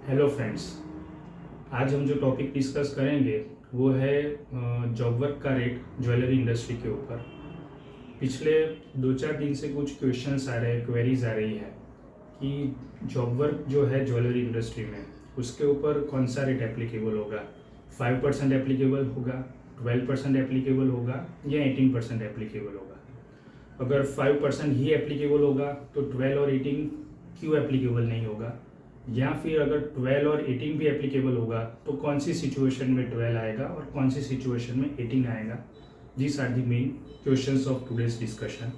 Hello friends. आज हम जो टॉपिक डिस्कस करेंगे वो है जॉब वर्क का रेट ज्वेलरी इंडस्ट्री के ऊपर। पिछले 2-4 दिन से कुछ क्वेश्चंस आ रहे हैं, क्वेरीज आ रही है कि जॉब वर्क जो है ज्वेलरी इंडस्ट्री में उसके ऊपर कौन सा रेट एप्लीकेबल होगा। 5% एप्लीकेबल होगा, 12% एप्लीकेबल होगा या 18% एप्लीकेबल होगा। अगर 5% ही एप्लीकेबल होगा तो 12 और 18 क्यों एप्लीकेबल नहीं होगा, या फिर अगर 12 और 18 भी एप्लीकेबल होगा तो कौन सी सिचुएशन में 12 आएगा और कौन सी सिचुएशन में 18 आएगा। This are the main questions of today's discussion.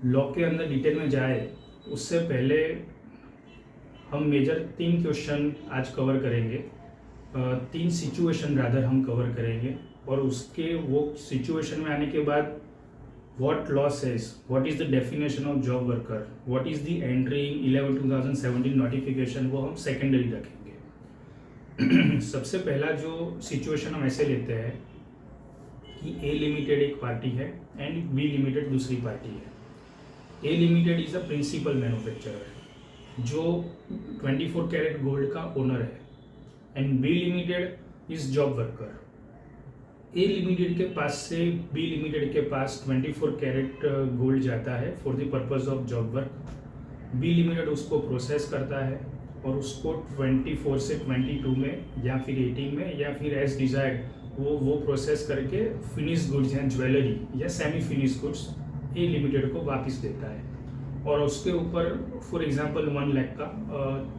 Law के अंदर डिटेल में जाए उससे पहले हम मेजर 3 क्वेश्चन आज कवर करेंगे। 3 सिचुएशन रादर हम कवर करेंगे और उसके वो सिचुएशन में आने के बाद what law says, what is the definition of job worker, what is the entry in 11/2017 notification, वो हम सेकेंडरी रखेंगे। सबसे पहला जो सिचुएशन हम ऐसे लेते हैं कि ए लिमिटेड एक पार्टी है एंड बी लिमिटेड दूसरी पार्टी है। A limited is a principal manufacturer जो 24 कैरेट गोल्ड का ओनर है and B limited is job worker. A limited के पास से बी लिमिटेड के पास 24 कैरेट गोल्ड जाता है for the purpose of job work. B limited उसको प्रोसेस करता है और उसको 24 से 22 में या फिर 18 में या फिर एज डिजायर्ड वो प्रोसेस करके फिनिश गुड्स या ज्वेलरी या सेमी फिनिश गुड्स ए लिमिटेड को वापस देता है। और उसके ऊपर फॉर एग्जांपल 1 लाख का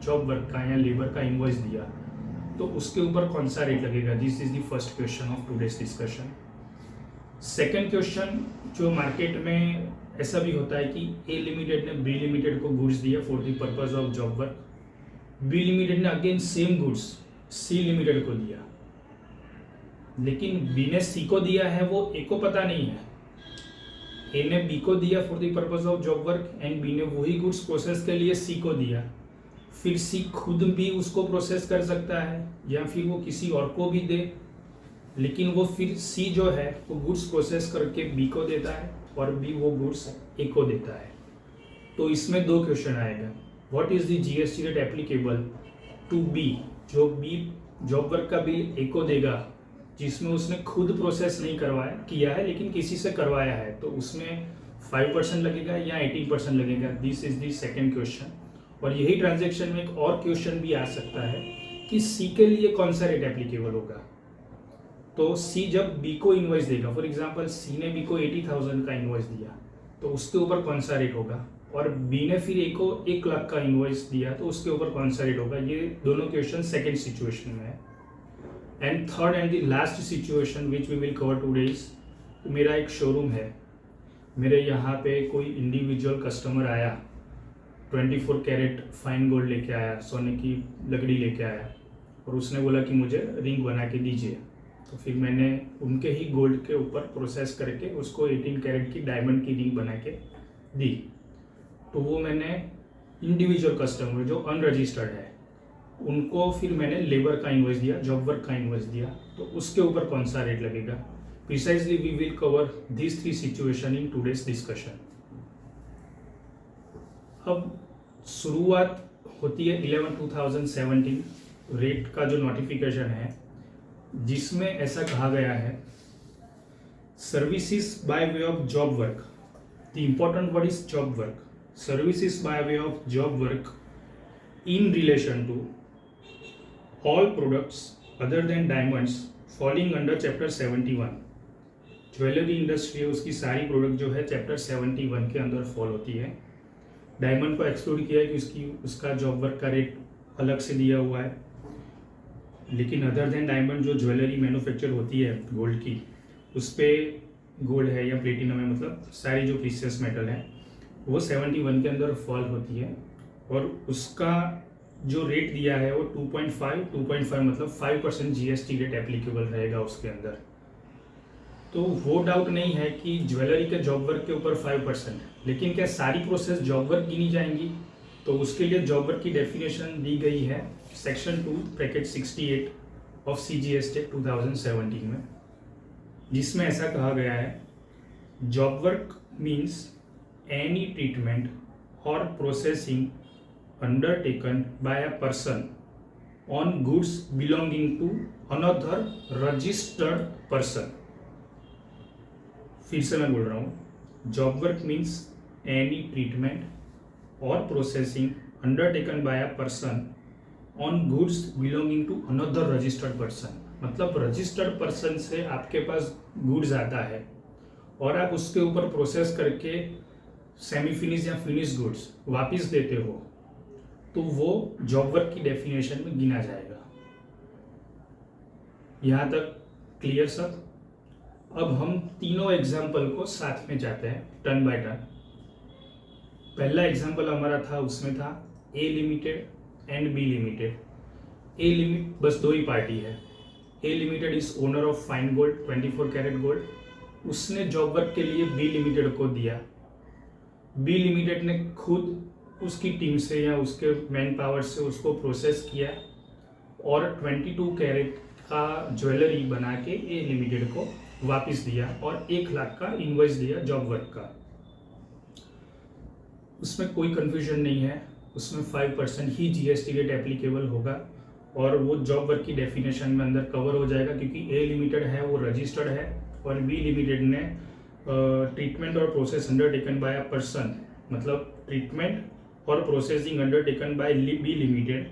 जॉब वर्क का या लेबर का इनवॉइस दिया तो उसके ऊपर कौन सा रेट लगेगा। This is the first question of today's discussion. Second question जो मार्केट में ऐसा भी होता है कि ए लिमिटेड ने बी लिमिटेड को गुड्स दिया for the purpose of job work, B limited ने again same goods C limited को दिया, लेकिन बी ने सी को दिया है वो ए को पता नहीं है। ए ने बी को दिया for the purpose of job work and B ने वही गुड्स प्रोसेस के लिए सी को दिया। फिर सी खुद भी उसको प्रोसेस कर सकता है या फिर वो किसी और को भी दे, लेकिन वो फिर सी जो है वो गुड्स प्रोसेस करके बी को देता है और बी वो गुड्स ए को देता है। तो इसमें 2 क्वेश्चन आएगा। What is the GST rate applicable to B, जो बी जॉब वर्क का बिल ए को देगा जिसमें उसने खुद प्रोसेस नहीं करवाया किया है लेकिन किसी से करवाया है, तो उसमें 5% लगेगा या 18% लगेगा। This is the second question. और यही ट्रांजैक्शन में एक और क्वेश्चन भी आ सकता है कि सी के लिए कौन सा रेट एप्लीकेबल होगा। तो सी जब बी को इनवॉइस देगा, फॉर एग्जांपल सी ने बी को 80,000 का इनवॉइस दिया तो उसके ऊपर कौन सा रेट होगा, और बी ने फिर ए को 1 लाख का इनवॉइस दिया तो उसके ऊपर कौन सा रेट होगा। ये दोनों क्वेश्चन सेकेंड सिचुएशन में है। And third and the last situation which we will cover today is, मेरा एक शोरूम है, मेरे यहाँ पे कोई इंडिविजुअल कस्टमर आया, 24 कैरेट फाइन गोल्ड लेके आया, सोने की लकड़ी लेके आया और उसने बोला कि मुझे रिंग बना के दीजिए। तो फिर मैंने उनके ही गोल्ड के ऊपर प्रोसेस करके उसको 18 कैरेट की डायमंड की रिंग बना के दी। तो वो मैंने इंडिविजुअल कस्टमर जो अनरजिस्टर्ड है उनको फिर मैंने लेबर का इनवॉइस दिया, जॉब वर्क का इनवॉइस दिया, तो उसके ऊपर कौन सा रेट लगेगा। Precisely we will cover this 3 situation in today's discussion. अब शुरुआत होती है 11/2017 रेट का जो नोटिफिकेशन है जिसमें ऐसा कहा गया है, services by way of job work. The important word is job work. Services by way of job work in relation to all products other than diamonds falling under chapter 71। Jewellery industry है उसकी सारी product जो है chapter 71 के अंदर fall होती है। Diamond को एक्सक्लूड किया है कि उसका जॉब वर्क का रेट अलग से दिया हुआ है, लेकिन अदर देन डायमंड जो ज्वेलरी मैन्युफैक्चर होती है गोल्ड की, उस पर गोल्ड है या प्लेटिनम है, मतलब सारी जो प्रीशियस मेटल है वो 71 के अंदर फॉल होती है। और उसका जो रेट दिया है वो 2.5 मतलब 5% जीएसटी रेट एप्लीकेबल रहेगा उसके अंदर। तो वो डाउट नहीं है कि ज्वेलरी के जॉब वर्क के ऊपर 5%, लेकिन क्या सारी प्रोसेस जॉब वर्क गिनी जाएंगी। तो उसके लिए जॉब वर्क की डेफिनेशन दी गई है सेक्शन 2(68) ऑफ CGST 2017 में, जिसमें ऐसा कहा गया है, job work means any treatment और processing undertaken by a person on goods belonging to another registered person। फिर से मैं बोल रहा हूँ, job work means any treatment और processing undertaken by a person on goods belonging to another registered person. मतलब registered person से आपके पास गुड्स आता है और आप उसके ऊपर प्रोसेस करके सेमी फिनिश या फिनिश गुड्स वापस देते हो, तो वो जॉब वर्क की डेफिनेशन में गिना जाएगा। यहाँ तक क्लियर सब? अब हम तीनों एग्जाम्पल को साथ में जाते हैं टर्न बाय टर्न। पहला एग्जाम्पल हमारा था, उसमें था A limited and B limited. A limit बस दो ही पार्टी है। A limited is owner of fine gold 24 carat gold. उसने जॉब वर्क के लिए बी लिमिटेड को दिया। बी लिमिटेड ने खुद उसकी टीम से या उसके मैन पावर से उसको प्रोसेस किया और 22 कैरेट का ज्वेलरी बना के ए लिमिटेड को वापस दिया और 1 लाख का इनवॉइस दिया जॉब वर्क का। उसमें कोई कंफ्यूजन नहीं है, उसमें 5% ही जीएसटी रेट एप्लीकेबल होगा और वो जॉब वर्क की डेफिनेशन में अंदर कवर हो जाएगा, क्योंकि ए लिमिटेड है वो रजिस्टर्ड है और बी लिमिटेड ने ट्रीटमेंट और process undertaken by a person, मतलब ट्रीटमेंट और processing undertaken by B limited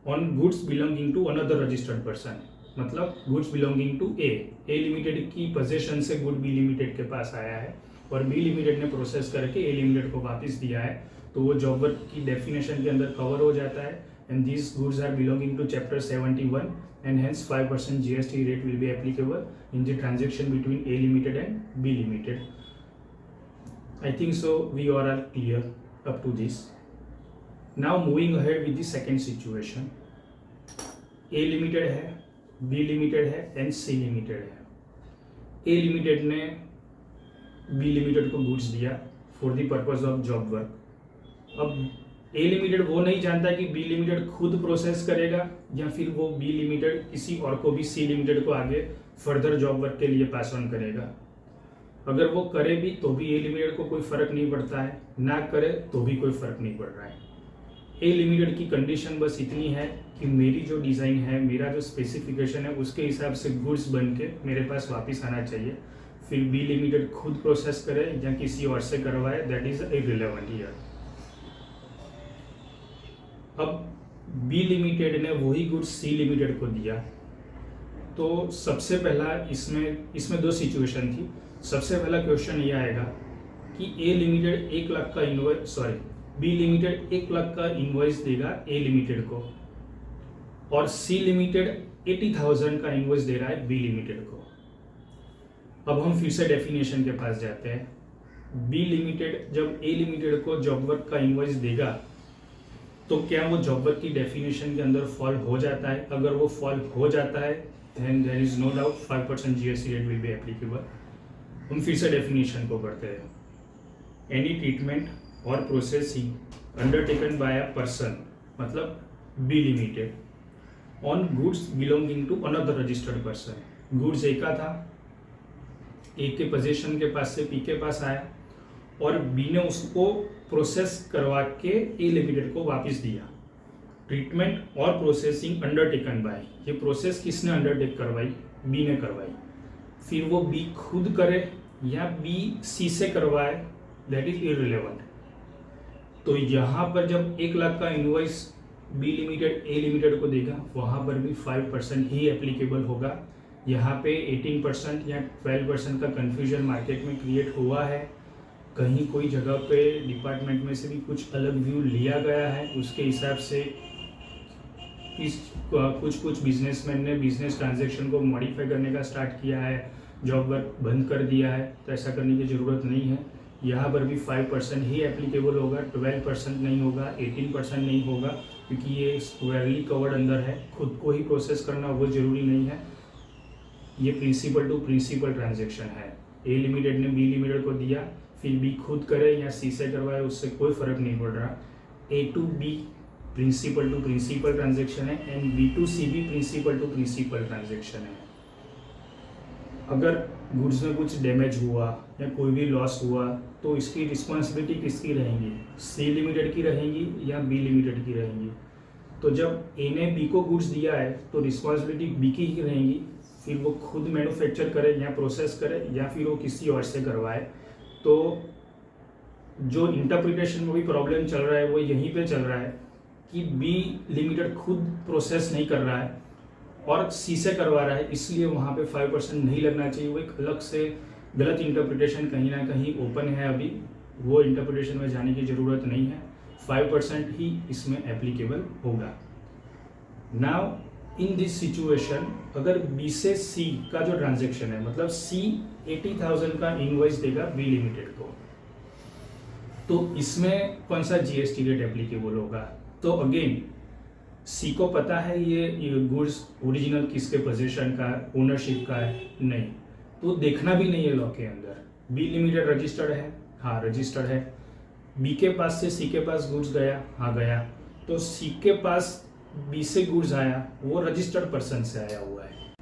on goods belonging to another registered person, मतलब goods belonging to A limited की पोजीशन से गुड बी लिमिटेड के पास आया है और बी लिमिटेड ने प्रोसेस करके ए लिमिटेड को वापस दिया है, तो वो जॉब वर्क की डेफिनेशन के अंदर कवर हो जाता है। And these goods are belonging to chapter 71 and hence 5% GST rate will be applicable in the transaction between A limited and B limited. I think so we all are clear up to this. Now moving ahead with the second situation. A limited है, B limited है and C limited है। A limited ने B limited को goods दिया for the purpose of job work। अब ए limited वो नहीं जानता कि बी लिमिटेड खुद प्रोसेस करेगा या फिर वो बी लिमिटेड किसी और को भी सी लिमिटेड को आगे फर्दर जॉब वर्क के लिए पास ऑन करेगा। अगर वो करे भी तो भी ए लिमिटेड को कोई फर्क नहीं पड़ता है, ना करे तो भी कोई फर्क नहीं पड़ रहा है। ए लिमिटेड की कंडीशन बस इतनी है कि मेरी जो डिज़ाइन है, मेरा जो स्पेसिफिकेशन है, उसके हिसाब से गुड्स बन के मेरे पास वापस आना चाहिए। फिर बी लिमिटेड खुद प्रोसेस करे या किसी और से करवाए, दैट इज इररिलेवेंट हियर। अब बी लिमिटेड ने वही गुड्स सी लिमिटेड को दिया, तो सबसे पहला इसमें दो सिचुएशन थी। सबसे पहला क्वेश्चन ये आएगा कि ए लिमिटेड 1 लाख का इनवॉइस बी लिमिटेड 1 लाख का इनवॉइस देगा ए लिमिटेड को और सी लिमिटेड 80,000 का इनवॉइस दे रहा है बी लिमिटेड को। अब हम फिर से डेफिनेशन के पास जाते हैं। बी लिमिटेड जब ए लिमिटेड को जॉब वर्क का इनवॉइस देगा तो क्या वो जॉब वर्क की डेफिनेशन के अंदर फॉल हो जाता है? अगर वो फॉल हो जाता है then there is no doubt 5% GST rate will be applicable. हम फिर से डेफिनेशन को पढ़ते हैं। एनी ट्रीटमेंट और processing undertaken by a person, मतलब B limited on goods belonging to another registered person. Goods A का था, ए के पोजीशन के पास से पी के पास आया और बी ने उसको प्रोसेस करवा के ए लिमिटेड को वापस दिया। ट्रीटमेंट और प्रोसेसिंग अंडरटेकन बाय, ये प्रोसेस किसने अंडरटेक करवाई? बी ने करवाई। फिर वो बी खुद करे या बी सी से करवाए, दैट इज इररिलेवेंट। तो यहाँ पर जब 1 लाख का इनवॉइस बी लिमिटेड ए लिमिटेड को देगा, वहाँ पर भी 5% ही एप्लीकेबल होगा। यहाँ पे 18% या 12% का कन्फ्यूजन मार्केट में क्रिएट हुआ है। कहीं कोई जगह पे डिपार्टमेंट में से भी कुछ अलग व्यू लिया गया है, उसके हिसाब से कुछ बिजनेसमैन ने बिजनेस ट्रांजैक्शन को मॉडिफाई करने का स्टार्ट किया है, जॉब वर्क बंद कर दिया है। तो ऐसा करने की ज़रूरत नहीं है। यहाँ पर भी 5% ही एप्लीकेबल होगा, 12% नहीं होगा, 18% नहीं होगा, क्योंकि ये स्क्वायरली कवर्ड अंदर है। खुद को ही प्रोसेस करना वो ज़रूरी नहीं है। ये प्रिंसिपल टू प्रिंसिपल ट्रांजैक्शन है। ए लिमिटेड ने बी लिमिटेड को दिया, फिर बी खुद करे या सी से करवाए, उससे कोई फर्क नहीं पड़ रहा। A to B principal to principal transaction है एंड बी टू सी भी प्रिंसिपल टू प्रिंसिपल ट्रांजैक्शन है। अगर गुड्स में कुछ डैमेज हुआ या कोई भी लॉस हुआ तो इसकी रिस्पॉन्सिबिलिटी किसकी रहेंगी, सी लिमिटेड की रहेंगी या बी लिमिटेड की रहेंगी। तो जब ए ने बी को गुड्स दिया है तो रिस्पॉन्सिबिलिटी बी की ही रहेंगी, फिर वो खुद मैन्युफैक्चर करे या प्रोसेस करे या फिर वो किसी और से करवाए। तो जो इंटरप्रिटेशन में भी प्रॉब्लम चल रहा है वो यहीं पे चल रहा है कि बी लिमिटेड खुद प्रोसेस नहीं कर रहा है और सी से करवा रहा है, इसलिए वहाँ पे 5% नहीं लगना चाहिए। वो एक अलग से गलत इंटरप्रिटेशन कहीं ना कहीं ओपन है, अभी वो इंटरप्रिटेशन में जाने की ज़रूरत नहीं है। 5% ही इसमें एप्लीकेबल होगा। नाउ इन दिस सिचुएशन अगर बी से सी का जो ट्रांजेक्शन है, मतलब सी 80,000 का इनवॉइस देगा बी लिमिटेड को, तो इसमें कौन सा जीएसटी रेट एप्लीकेबल होगा। तो अगेन सी को पता है ये गुड्स ओरिजिनल किसके पोजीशन का, ओनरशिप का है, नहीं तो देखना भी नहीं है लॉ के अंदर। बी लिमिटेड रजिस्टर्ड है, हाँ रजिस्टर्ड है। बी के पास से सी के पास गुड्स गया, हाँ गया। तो सी के पास बी से गुड्स आया, वो रजिस्टर्ड पर्सन से आया हुआ है।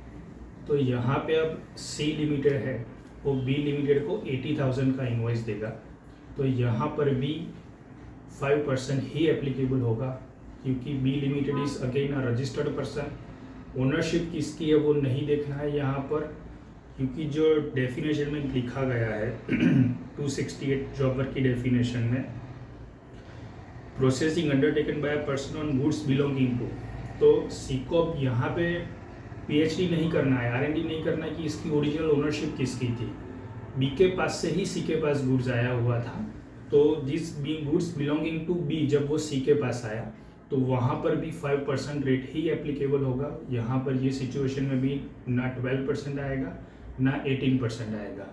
तो यहाँ पे अब सी लिमिटेड है, वो बी लिमिटेड को 80,000 का इनवॉइस देगा। तो यहाँ पर भी 5% ही एप्लीकेबल होगा, क्योंकि B limited is again a registered person. Ownership किसकी है वो नहीं देखना है यहाँ पर, क्योंकि जो डेफिनेशन में लिखा गया है 268 जॉब वर्क की डेफिनेशन में, processing undertaken by a person on goods belonging to, तो सी को अब यहाँ पे पीएचडी नहीं करना है, आरएनडी नहीं करना है कि इसकी ओरिजिनल ओनरशिप किसकी थी। बी के पास से ही सी के पास गुड्स आया हुआ था, तो this B goods belonging to B जब वो सी के पास आया तो वहाँ पर भी 5% रेट ही एप्लीकेबल होगा। यहाँ पर ये सिचुएशन में भी ना 12% आएगा ना 18% आएगा।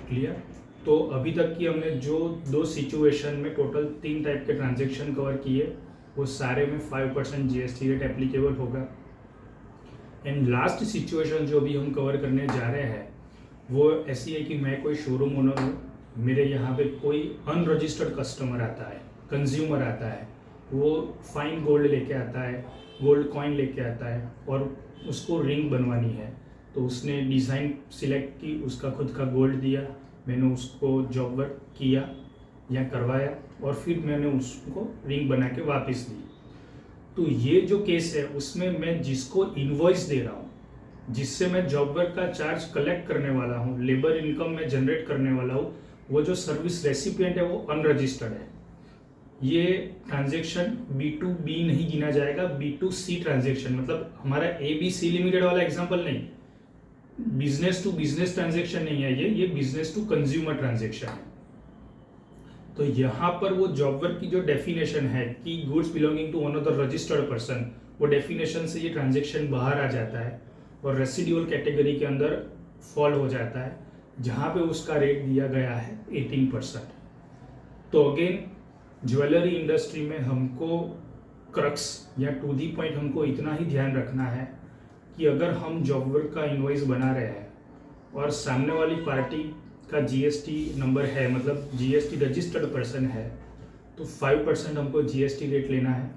क्लियर। तो अभी तक की हमने जो दो सिचुएशन में टोटल 3 टाइप के ट्रांजेक्शन कवर किए, वो सारे में 5% जीएसटी रेट एप्लीकेबल होगा। एंड लास्ट सिचुएशन जो भी हम कवर करने जा रहे हैं वो ऐसी है कि मैं कोई शोरूम ओनर हूँ, मेरे यहाँ पे कोई अनरजिस्टर्ड कस्टमर आता है, कंज्यूमर आता है, वो फाइन गोल्ड लेके आता है, गोल्ड कॉइन लेके आता है और उसको रिंग बनवानी है। तो उसने डिज़ाइन सिलेक्ट की, उसका खुद का गोल्ड दिया, मैंने उसको जॉब वर्क किया या करवाया और फिर मैंने उसको रिंग बना के वापस दी। तो ये जो केस है उसमें मैं जिसको इनवॉइस दे रहा हूँ, जिससे मैं जॉब वर्क का चार्ज कलेक्ट करने वाला हूँ, लेबर इनकम में जनरेट करने वाला हूँ, वो जो सर्विस रेसिपिएंट है वो अनरजिस्टर्ड है। ये ट्रांजेक्शन B2B नहीं गिना जाएगा, B2C ट्रांजेक्शन, मतलब हमारा ABC लिमिटेड वाला एग्जांपल नहीं, बिजनेस टू बिजनेस ट्रांजेक्शन नहीं है ये बिजनेस टू कंज्यूमर ट्रांजेक्शन है। तो यहाँ पर वो जॉब वर्क की जो डेफिनेशन है कि goods belonging to one of the registered person, वो डेफिनेशन से ये ट्रांजेक्शन बाहर आ जाता है और रेसिडुअल कैटेगरी के अंदर फॉल हो जाता है, जहाँ पे उसका रेट दिया गया है 18%। तो अगेन ज्वेलरी इंडस्ट्री में हमको क्रक्स या टू दी पॉइंट हमको इतना ही ध्यान रखना है कि अगर हम जॉब वर्क का इनवॉइस बना रहे हैं और सामने वाली पार्टी का जीएसटी नंबर है, मतलब जीएसटी रजिस्टर्ड पर्सन है, तो 5% हमको जीएसटी रेट लेना है।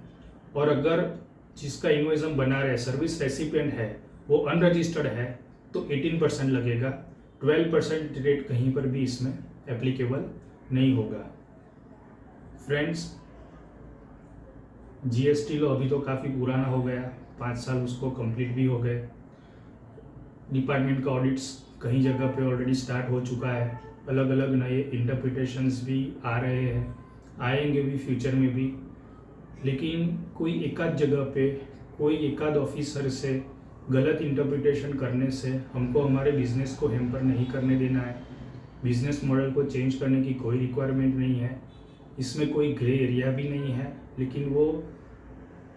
और अगर जिसका इनवॉइस हम बना रहे हैं सर्विस रेसिपिएंट है, वो अनरजिस्टर्ड है, तो 18% लगेगा। 12% रेट कहीं पर भी इसमें एप्लीकेबल नहीं होगा। फ्रेंड्स, जीएसटी लॉ अभी तो काफ़ी पुराना हो गया, 5 साल उसको कंप्लीट भी हो गए। डिपार्टमेंट का ऑडिट्स कहीं जगह पे ऑलरेडी स्टार्ट हो चुका है, अलग अलग नए इंटरप्रिटेशंस भी आ रहे हैं, आएंगे भी फ्यूचर में भी। लेकिन कोई एकाध जगह पे कोई एकाध ऑफिसर से गलत इंटरप्रिटेशन करने से हमको हमारे बिजनेस को हैम्पर नहीं करने देना है। बिजनेस मॉडल को चेंज करने की कोई रिक्वायरमेंट नहीं है, इसमें कोई ग्रे एरिया भी नहीं है। लेकिन वो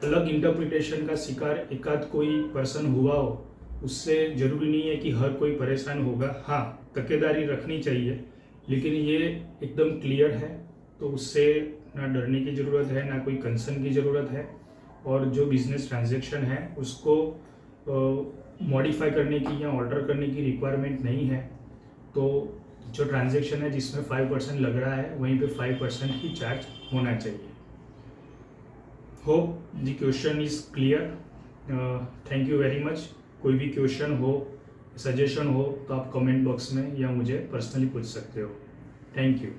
अलग इंटरप्रिटेशन का शिकार एकाध कोई पर्सन हुआ हो, उससे ज़रूरी नहीं है कि हर कोई परेशान होगा। हाँ, तकेदारी रखनी चाहिए, लेकिन ये एकदम क्लियर है, तो उससे ना डरने की ज़रूरत है ना कोई कंसर्न की ज़रूरत है। और जो बिजनेस ट्रांजैक्शन है उसको मॉडिफाई करने की या ऑल्टर करने की रिक्वायरमेंट नहीं है। तो जो ट्रांजैक्शन है जिसमें 5% लग रहा है, वहीं पे 5% ही चार्ज होना चाहिए। Hope the question is clear. Thank you very much. कोई भी क्वेश्चन हो सजेशन हो तो आप कमेंट बॉक्स में या मुझे पर्सनली पूछ सकते हो। Thank you.